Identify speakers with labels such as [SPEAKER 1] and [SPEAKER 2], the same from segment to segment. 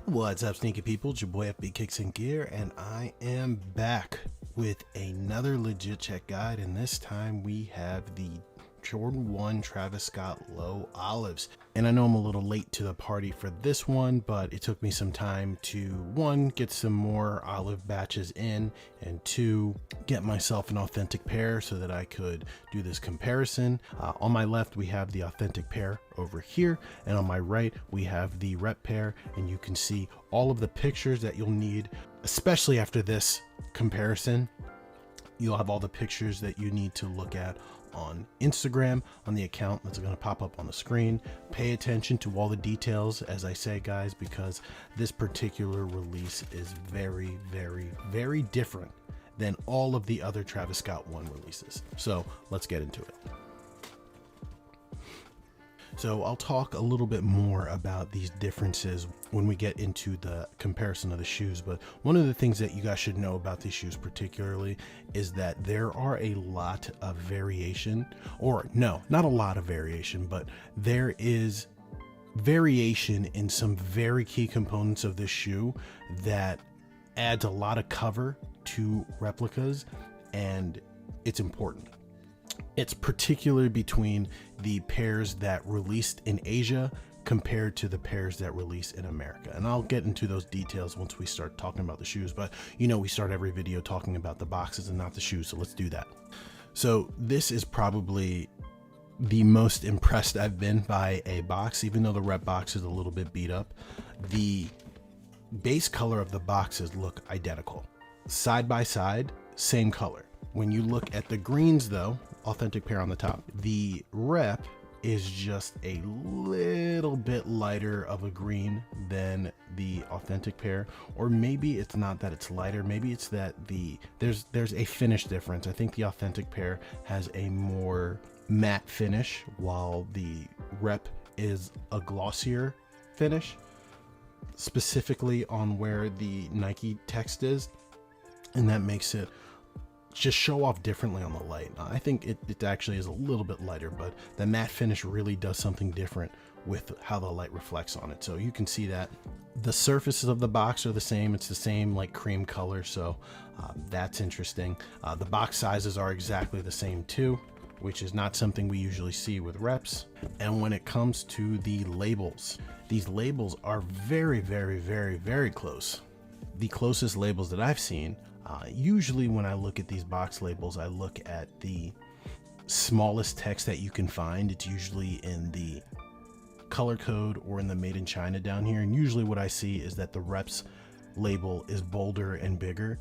[SPEAKER 1] What's up, sneaky people? It's your boy FB Kicks in Gear, and I am back with another legit check guide. And this time we have the Jordan 1 Travis Scott Low Olives. And I know I'm a little late to the party for this one, but it took me some time to, one, get some more olive batches in, and two, get myself an authentic pair so that I could do this comparison. On my left, we have the authentic pair over here, and on my right, we have the rep pair, and you can see all of the pictures that you'll need, especially after this comparison. You'll have all the pictures that you need to look at on Instagram on the account that's going to pop up on the screen. Pay attention to all the details, as I say, guys, because this particular release is very, very, very different than all of the other Travis Scott 1 releases. So let's get into it. So I'll talk a little bit more about these differences when we get into the comparison of the shoes, but one of the things that you guys should know about these shoes particularly is that there are a lot of variation, or no, not a lot of variation, but there is variation in some very key components of this shoe that adds a lot of cover to replicas, and it's important. It's particularly between the pairs that released in Asia compared to the pairs that release in America. And I'll get into those details once we start talking about the shoes, but you know, we start every video talking about the boxes and not the shoes, so let's do that. So this is probably the most impressed I've been by a box, even though the rep box is a little bit beat up. The base color of the boxes look identical. Side by side, same color. When you look at the greens though, authentic pair on the top, the rep is just a little bit lighter of a green than the authentic pair, or maybe it's not that it's lighter, maybe it's that there's a finish difference. I think the authentic pair has a more matte finish while the rep is a glossier finish, specifically on where the Nike text is, and that makes it just show off differently on the light. I think it actually is a little bit lighter, but the matte finish really does something different with how the light reflects on it. So you can see that the surfaces of the box are the same. It's the same like cream color, so that's interesting. The box sizes are exactly the same too, which is not something we usually see with reps. And when it comes to the labels, these labels are very, very, very, very close. The closest labels that I've seen, usually when I look at these box labels, I look at the smallest text that you can find. It's usually in the color code or in the made in China down here. And usually what I see is that the reps label is bolder and bigger.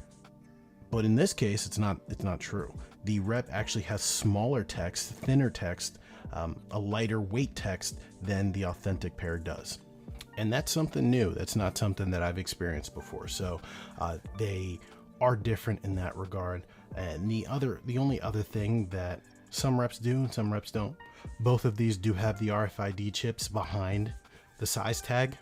[SPEAKER 1] But in this case, it's not true. The rep actually has smaller text, thinner text, a lighter weight text than the authentic pair does. And that's something new. That's not something that I've experienced before. So they are different in that regard. And the only other thing that some reps do and some reps don't, both of these do have the RFID chips behind the size tag.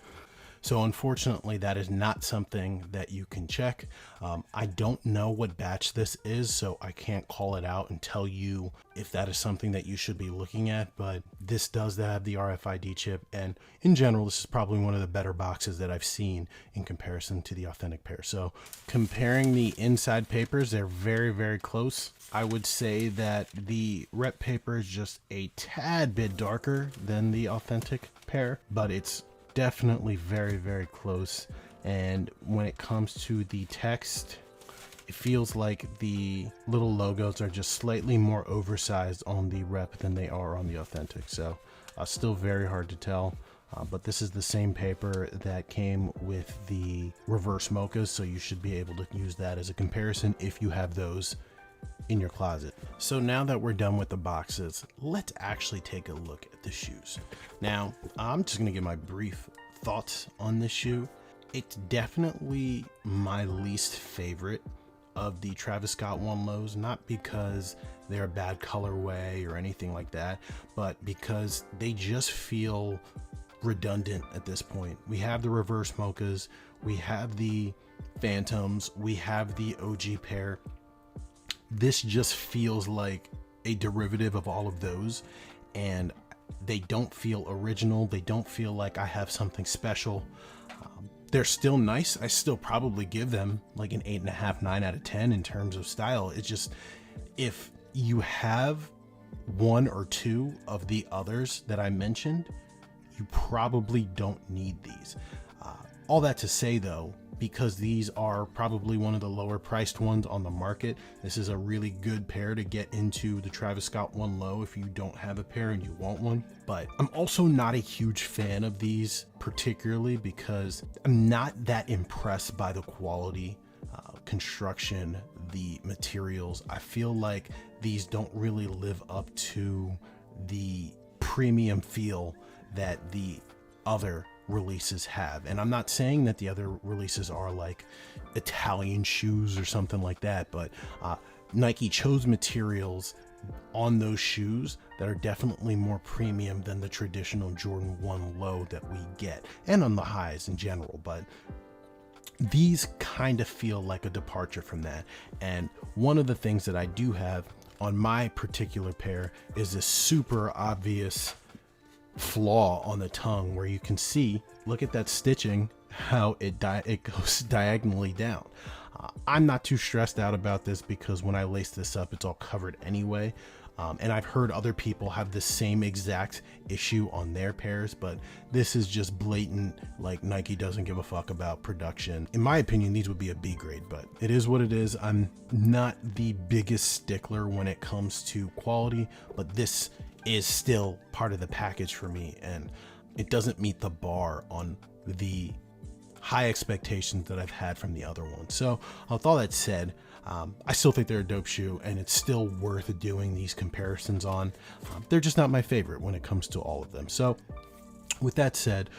[SPEAKER 1] So unfortunately, that is not something that you can check. I don't know what batch this is, so I can't call it out and tell you if that is something that you should be looking at, but this does have the RFID chip, and in general, this is probably one of the better boxes that I've seen in comparison to the authentic pair. So comparing the inside papers, they're very, very close. I would say that the rep paper is just a tad bit darker than the authentic pair, but it's definitely very, very close. And when it comes to the text, it feels like the little logos are just slightly more oversized on the rep than they are on the authentic. So still very hard to tell, but this is the same paper that came with the reverse mochas, so you should be able to use that as a comparison if you have those in your closet. So now that we're done with the boxes, let's actually take a look at the shoes. Now, I'm just gonna give my brief thoughts on this shoe. It's definitely my least favorite of the Travis Scott 1 lows, not because they're a bad colorway or anything like that, but because they just feel redundant at this point. We have the reverse mochas, we have the phantoms, we have the OG pair. This just feels like a derivative of all of those, and they don't feel original. They don't feel like I have something special. they're still nice. I still probably give them like an 8.5, 9 out of 10 in terms of style. It's just, if you have one or two of the others that I mentioned, you probably don't need these. All that to say though, because these are probably one of the lower priced ones on the market, this is a really good pair to get into the Travis Scott One Low if you don't have a pair and you want one. But I'm also not a huge fan of these, particularly because I'm not that impressed by the quality, construction, the materials. I feel like these don't really live up to the premium feel that the other releases have. And I'm not saying that the other releases are like Italian shoes or something like that, but Nike chose materials on those shoes that are definitely more premium than the traditional Jordan 1 Low that we get, and on the highs in general. But these kind of feel like a departure from that. And one of the things that I do have on my particular pair is this super obvious flaw on the tongue where you can see, look at that stitching, how it goes diagonally down. I'm not too stressed out about this because when I lace this up, it's all covered anyway. And I've heard other people have the same exact issue on their pairs, but this is just blatant, like Nike doesn't give a fuck about production. In my opinion, these would be a B grade, but it is what it is. I'm not the biggest stickler when it comes to quality, but this is still part of the package for me, and it doesn't meet the bar on the high expectations that I've had from the other ones. So with all that said, I still think they're a dope shoe, and it's still worth doing these comparisons on. They're just not my favorite when it comes to all of them. So with that said,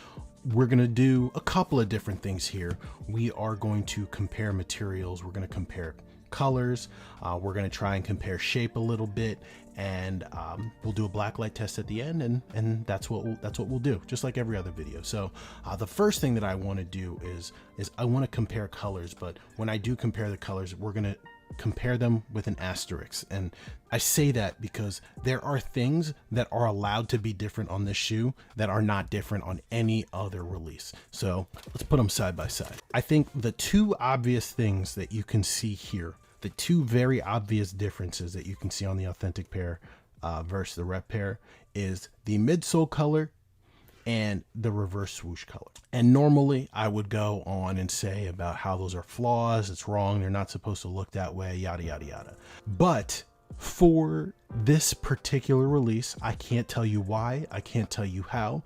[SPEAKER 1] we're going to do a couple of different things here. We are going to compare materials. We're going to compare colors. We're going to try and compare shape a little bit, and we'll do a blacklight test at the end, and that's what we'll do, just like every other video. So the first thing that I want to do is I want to compare colors, but when I do compare the colors, we're going to compare them with an asterisk. And I say that because there are things that are allowed to be different on this shoe that are not different on any other release. So let's put them side by side. I think the two obvious things that you can see here, the two very obvious differences that you can see on the authentic pair versus the rep pair, is the midsole color and the reverse swoosh color. And normally I would go on and say about how those are flaws, it's wrong, they're not supposed to look that way, yada yada yada. But for this particular release, I can't tell you why, I can't tell you how.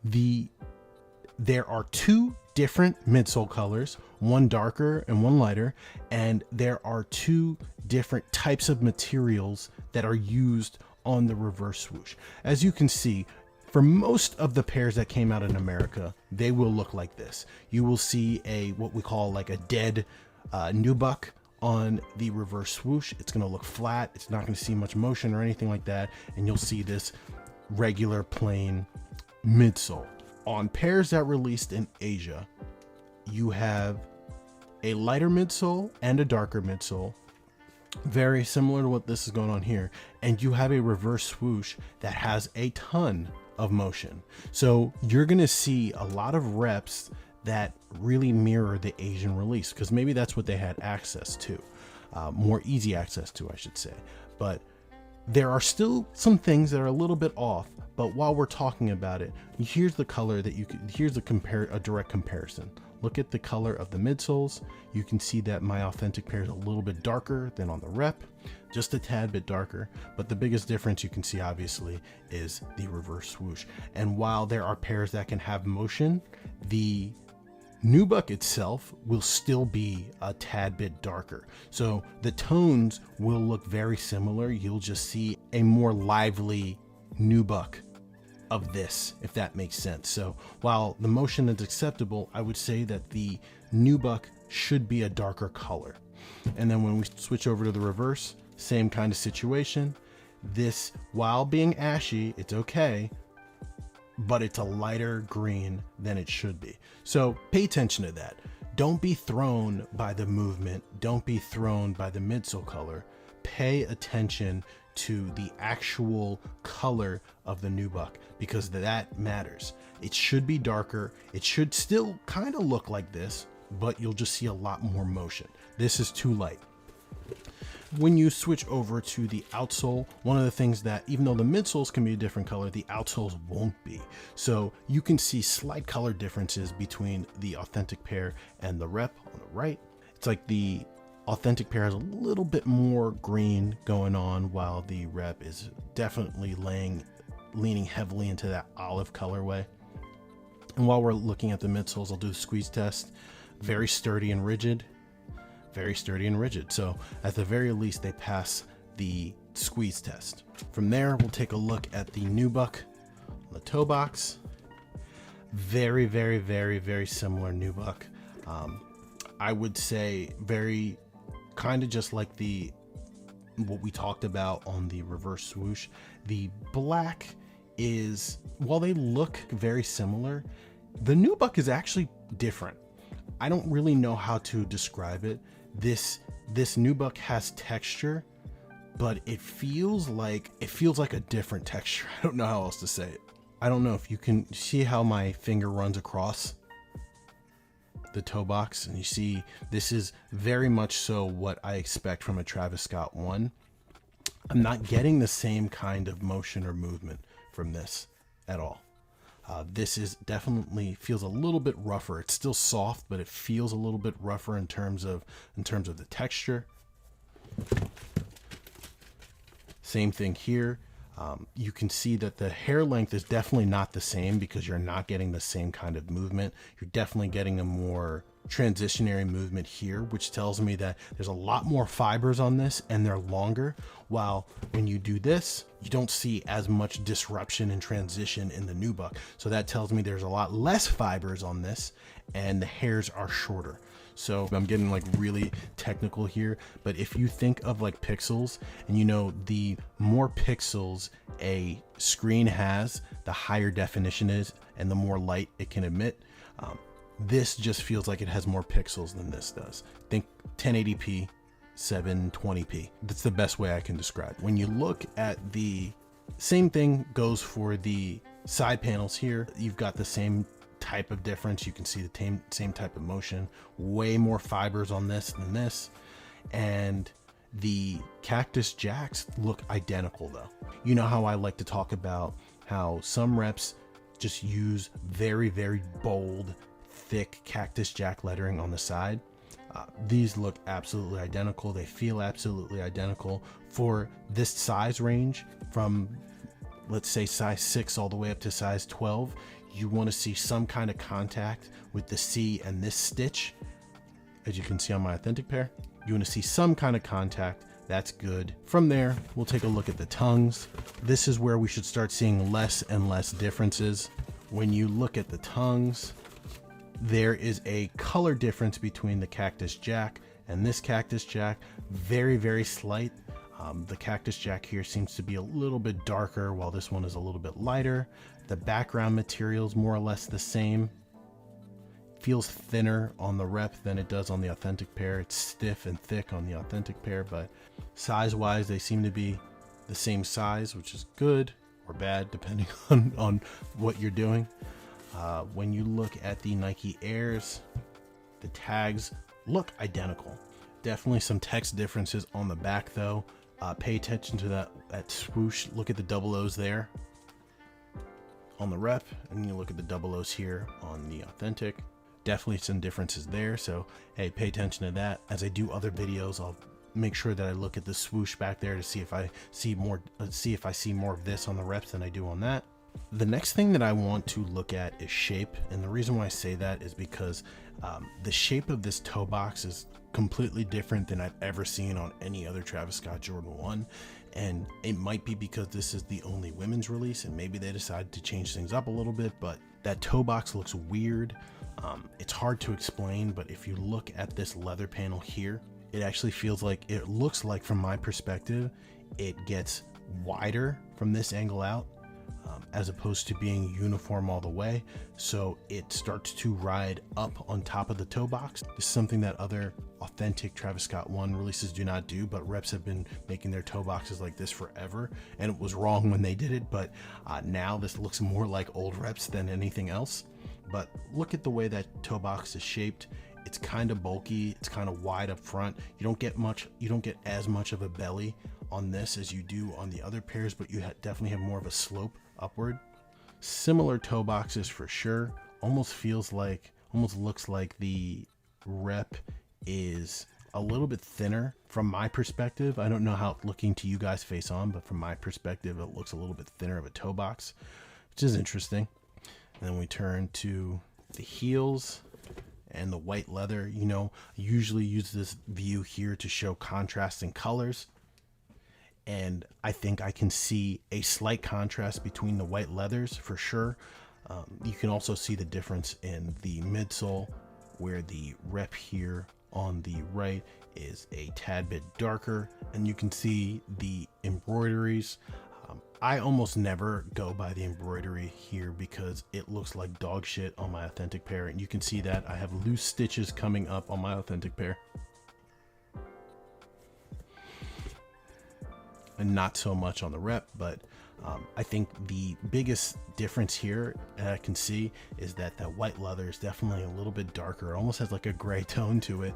[SPEAKER 1] There are two different midsole colors, one darker and one lighter, and there are two different types of materials that are used on the reverse swoosh. As you can see, for most of the pairs that came out in America, they will look like this. You will see what we call like a dead nubuck on the reverse swoosh. It's going to look flat. It's not going to see much motion or anything like that. And you'll see this regular plain midsole. On pairs that released in Asia, you have a lighter midsole and a darker midsole, very similar to what this is going on here. And you have a reverse swoosh that has a ton of motion. So you're going to see a lot of reps that really mirror the Asian release, because maybe that's what they had access to, more easy access to, I should say. But there are still some things that are a little bit off. But while we're talking about it, here's the color that here's a direct comparison. Look at the color of the midsoles. You can see that my authentic pair is a little bit darker than on the rep, just a tad bit darker. But the biggest difference you can see obviously is the reverse swoosh. And while there are pairs that can have motion, the nubuck itself will still be a tad bit darker. So the tones will look very similar. You'll just see a more lively nubuck of this, if that makes sense. So while the motion is acceptable, I would say that the nubuck should be a darker color. And then when we switch over to the reverse, same kind of situation. This, while being ashy, it's okay, but it's a lighter green than it should be. So pay attention to that. Don't be thrown by the movement. Don't be thrown by the midsole color. Pay attention to the actual color of the nubuck, because that matters. It should be darker. It should still kind of look like this, but you'll just see a lot more motion. This is too light. When you switch over to the outsole, one of the things that, even though the midsoles can be a different color, the outsoles won't be. So you can see slight color differences between the authentic pair and the rep on the right. It's like the authentic pair has a little bit more green going on, while the rep is definitely leaning heavily into that olive colorway. And while we're looking at the midsoles, I'll do the squeeze test. Very sturdy and rigid. Very sturdy and rigid. So at the very least, they pass the squeeze test. From there, we'll take a look at the nubuck on the toe box. Very, very, very, very similar nubuck. I would say very kind of just like what we talked about on the reverse swoosh. The black is, while they look very similar, the nubuck is actually different. I don't really know how to describe it. This nubuck has texture, but it feels like a different texture. I don't know how else to say it. I don't know if you can see how my finger runs across the toe box, and you see this is very much so what I expect from a Travis Scott 1. I'm not getting the same kind of motion or movement from this at all. This is definitely feels a little bit rougher. It's still soft, but it feels a little bit rougher in terms of the texture. Same thing here. You can see that the hair length is definitely not the same, because you're not getting the same kind of movement. You're definitely getting a more transitionary movement here, which tells me that there's a lot more fibers on this and they're longer, while when you do this, you don't see as much disruption and transition in the nubuck. So that tells me there's a lot less fibers on this and the hairs are shorter. So I'm getting like really technical here, but if you think of like pixels, and you know, the more pixels a screen has, the higher definition is and the more light it can emit. This just feels like it has more pixels than this does. Think 1080p, 720p. That's the best way I can describe it. When you look at the same thing goes for the side panels here, you've got the same type of difference. You can see the same type of motion, way more fibers on this than this. And the Cactus Jacks look identical though. You know how I like to talk about how some reps just use very, very bold, thick Cactus Jack lettering on the side. These look absolutely identical. They feel absolutely identical for this size range, from let's say size 6 all the way up to size 12. You want to see some kind of contact with the C and this stitch. As you can see on my authentic pair, you want to see some kind of contact. That's good. From there, we'll take a look at the tongues. This is where we should start seeing less and less differences. When you look at the tongues, there is a color difference between the Cactus Jack and this Cactus Jack. Very, very slight. The Cactus Jack here seems to be a little bit darker, while this one is a little bit lighter. The background material is more or less the same. Feels thinner on the rep than it does on the authentic pair. It's stiff and thick on the authentic pair, but size-wise, they seem to be the same size, which is good or bad, depending on what you're doing. When you look at the Nike Airs, the tags look identical. Definitely some text differences on the back though. Pay attention to that swoosh. Look at the double O's there on the rep, and you look at the double O's here on the authentic. Definitely some differences there. So hey, pay attention to that. As I do other videos, I'll make sure that I look at the swoosh back there to see if I see more. See if I see more of this on the reps than I do on that. The next thing that I want to look at is shape, and the reason why I say that is because the shape of this toe box is completely different than I've ever seen on any other Travis Scott Jordan 1, and it might be because this is the only women's release and maybe they decided to change things up a little bit, but that toe box looks weird. It's hard to explain, but if you look at this leather panel here, it actually feels like, it looks like, from my perspective, it gets wider from this angle out, as opposed to being uniform all the way. So it starts to ride up on top of the toe box. This is something that other authentic Travis Scott 1 releases do not do, but reps have been making their toe boxes like this forever, and it was wrong when they did it, but now this looks more like old reps than anything else. But look at the way that toe box is shaped. It's kind of bulky, it's kind of wide up front. You don't get as much of a belly on this as you do on the other pairs, but you definitely have more of a slope upward. Similar toe boxes for sure. Almost looks like the rep is a little bit thinner from my perspective. I don't know how it's looking to you guys face on, but from my perspective, it looks a little bit thinner of a toe box, which is interesting. And then we turn to the heels and the white leather. You know, I usually use this view here to show contrasting colors. And I think I can see a slight contrast between the white leathers for sure. You can also see the difference in the midsole, where the rep here on the right is a tad bit darker, and you can see the embroideries. I almost never go by the embroidery here because it looks like dog shit on my authentic pair, and you can see that I have loose stitches coming up on my authentic pair. And not so much on the rep, but I think the biggest difference here I can see is that that white leather is definitely a little bit darker. It almost has like a gray tone to it,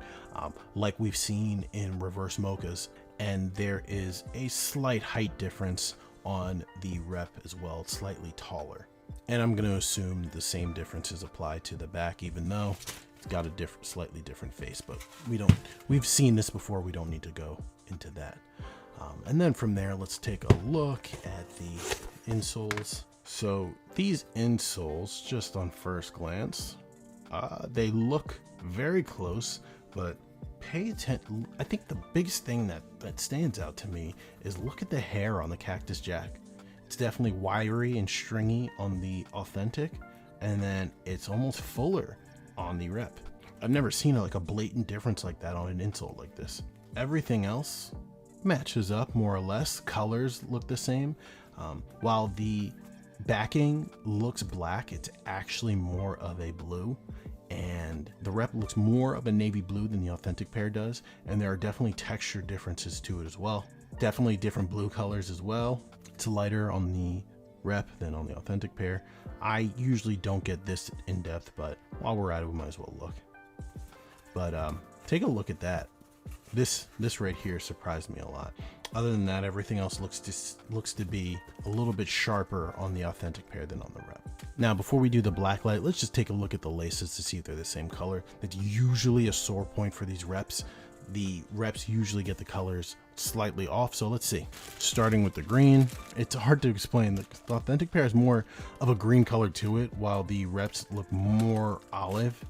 [SPEAKER 1] like we've seen in reverse mochas. And there is a slight height difference on the rep as well. It's slightly taller. And I'm going to assume the same differences apply to the back, even though it's got a slightly different face. But we've seen this before. We don't need to go into that. And then from there, let's take a look at the insoles. So these insoles, just on first glance, they look very close, but pay attention. I think the biggest thing that stands out to me is look at the hair on the Cactus Jack. It's definitely wiry and stringy on the authentic, and then it's almost fuller on the rep. I've never seen like a blatant difference like that on an insole like this. Everything else matches up more or less. Colors look the same. While the backing looks black, it's actually more of a blue, and the rep looks more of a navy blue than the authentic pair does, and there are definitely texture differences to it as well. Definitely different blue colors as well. It's lighter on the rep than on the authentic pair. I usually don't get this in depth, but while we're at it, we might as well look. But take a look at that. This right here surprised me a lot. Other than that, everything else looks to be a little bit sharper on the authentic pair than on the rep. Now, before we do the blacklight, let's just take a look at the laces to see if they're the same color. That's usually a sore point for these reps. The reps usually get the colors slightly off, so let's see. Starting with the green, it's hard to explain. The authentic pair has more of a green color to it, while the reps look more olive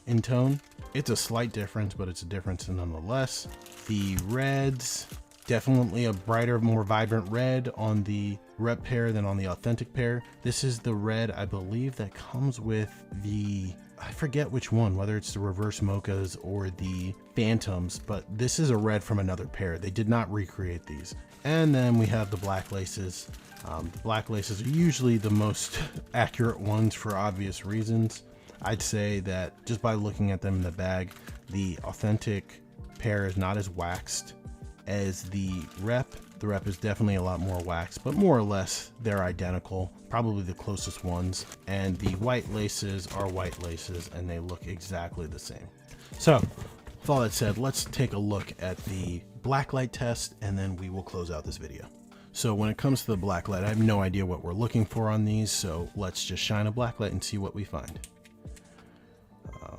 [SPEAKER 1] in tone. It's a slight difference, but it's a difference nonetheless. The reds, definitely a brighter, more vibrant red on the rep pair than on the authentic pair. This is the red, I believe, that comes with the, I forget which one, whether it's the reverse mochas or the phantoms, but this is a red from another pair. They did not recreate these. And then we have the black laces. The black laces are usually the most accurate ones for obvious reasons. I'd say that just by looking at them in the bag, the authentic pair is not as waxed as the rep. The rep is definitely a lot more waxed, but more or less they're identical, probably the closest ones. And the white laces are white laces, and they look exactly the same. So with all that said, let's take a look at the blacklight test, and then we will close out this video. So when it comes to the blacklight, I have no idea what we're looking for on these, so let's just shine a blacklight and see what we find.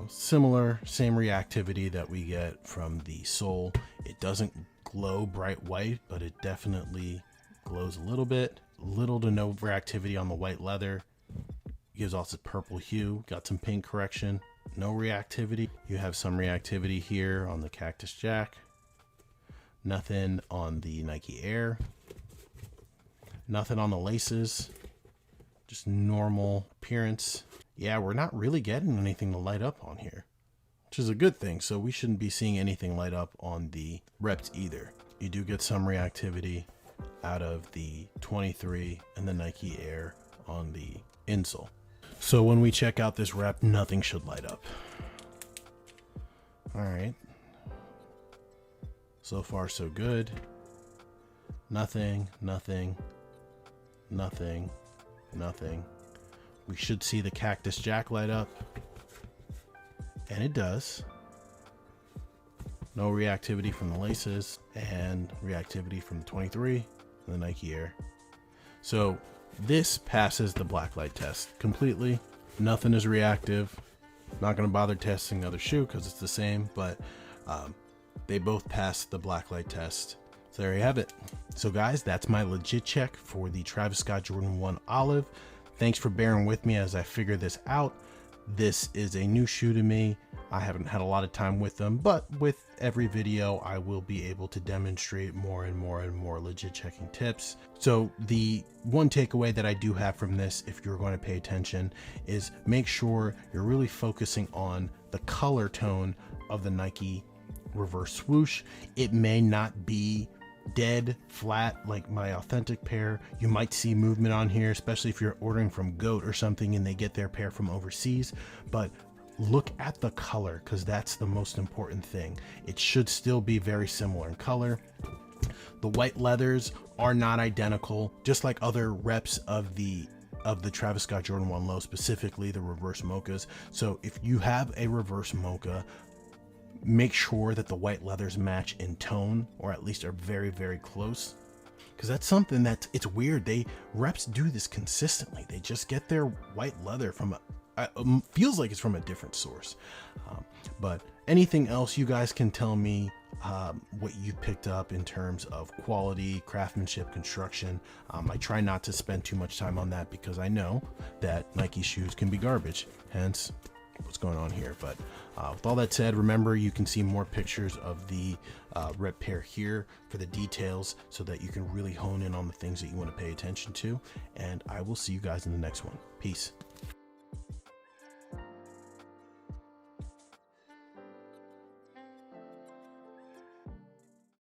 [SPEAKER 1] Similar, same reactivity that we get from the sole. It doesn't glow bright white, but it definitely glows a little bit. Little to no reactivity on the white leather. Gives off this purple hue. Got some pink correction. No reactivity. You have some reactivity here on the Cactus Jack. Nothing on the Nike Air. Nothing on the laces. Just normal appearance. Yeah, we're not really getting anything to light up on here, which is a good thing. So we shouldn't be seeing anything light up on the reps either. You do get some reactivity out of the 23 and the Nike Air on the insole. So when we check out this rep, nothing should light up. All right, So far so good. Nothing, nothing, nothing, nothing. We should see the Cactus Jack light up, and it does. No reactivity from the laces, and reactivity from the 23 and the Nike Air. So this passes the Blacklight test completely. Nothing is reactive. Not going to bother testing the other shoe because it's the same, but they both pass the Blacklight test. So there you have it. So guys, that's my legit check for the Travis Scott Jordan 1 Olive. Thanks for bearing with me as I figure this out. This is a new shoe to me. I haven't had a lot of time with them, but with every video, I will be able to demonstrate more and more and more legit checking tips. So the one takeaway that I do have from this, if you're going to pay attention, is make sure you're really focusing on the color tone of the Nike reverse swoosh. It may not be dead flat like my authentic pair. You might see movement on here, especially if you're ordering from Goat or something and they get their pair from overseas, but look at the color because that's the most important thing. It should still be very similar in color. The white leathers are not identical, just like other reps of the Travis Scott Jordan 1 Low, specifically the reverse mochas. So if you have a reverse mocha, make sure that the white leathers match in tone, or at least are very, very close. Because that's something that it's weird. Reps do this consistently. They just get their white leather from feels like it's from a different source. But anything else, you guys can tell me what you picked up in terms of quality, craftsmanship, construction. I try not to spend too much time on that because I know that Nike shoes can be garbage, hence what's going on here. But with all that said, remember, you can see more pictures of the rep pair here for the details so that you can really hone in on the things that you want to pay attention to. And I will see you guys in the next one. Peace.